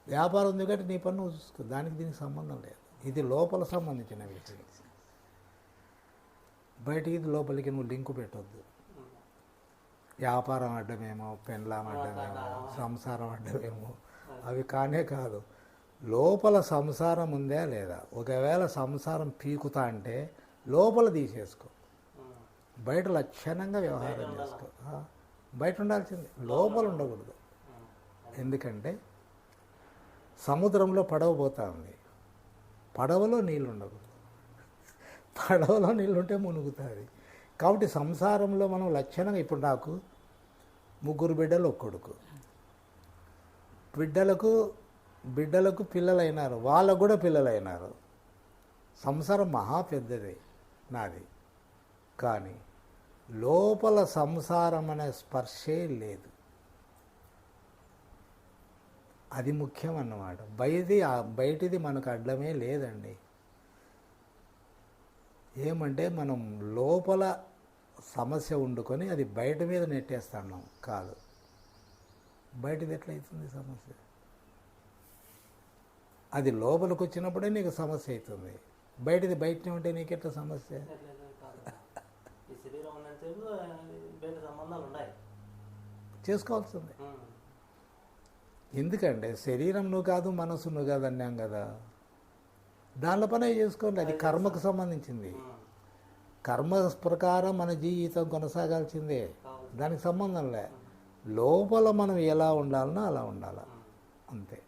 వ్యాపారం ఉంది కాబట్టి నీ పని నువ్వు చూసుకో, దానికి దీనికి సంబంధం లేదు. ఇది లోపల సంబంధించిన విషయం. బయటికి ఇది లోపలికి నువ్వు లింకు పెట్టొద్దు. వ్యాపారం అడ్డమేమో, పెండ్లాం అడ్డమేమో, సంసారం అడ్డమేమో, అవి కానే కాదు. లోపల సంసారం ఉందా లేదా? ఒకవేళ సంసారం పీకుతా అంటే లోపల తీసేసుకో, బయట లక్షణంగా వ్యవహారం చేసుకో. బయట ఉండాల్సిందే, లోపల ఉండకూడదు. ఎందుకంటే సముద్రంలో పడవ పోతా ఉంది, పడవలో నీళ్ళు ఉండకూడదు. పడవలో నీళ్ళు ఉంటే మునుగుతుంది. కాబట్టి సంసారంలో మనం లక్షణంగా, ఇప్పుడు నాకు 3 బిడ్డలు, 1 కొడుకు. బిడ్డలకు పిల్లలైనారు, వాళ్ళకు కూడా పిల్లలైనారు. సంసారం మహా పెద్దది నాది. కానీ లోపల సంసారం అనే స్పర్శే లేదు. అది ముఖ్యం అన్నమాట. బయటిది మనకు అడ్డమే లేదండి. ఏమంటే మనం లోపల సమస్య వండుకొని అది బయట మీద నెట్టేస్తున్నాం. కాదు, బయటది ఎట్లయితుంది సమస్య? అది లోపలికి వచ్చినప్పుడే నీకు సమస్య అవుతుంది. బయటది బయటనే ఉంటే నీకెట్లా సమస్య? చేసుకోవాల్సిందే. ఎందుకంటే శరీరం నువ్వు కాదు, మనసు నువ్వు కాదు అన్నాం కదా. దానిలో పనే చేసుకోండి. అది కర్మకు సంబంధించింది. కర్మ ప్రకారం మన జీవితం కొనసాగాల్సిందే, దానికి సంబంధం లే. లోపల మనం ఎలా ఉండాలనో అలా ఉండాలి, అంతే.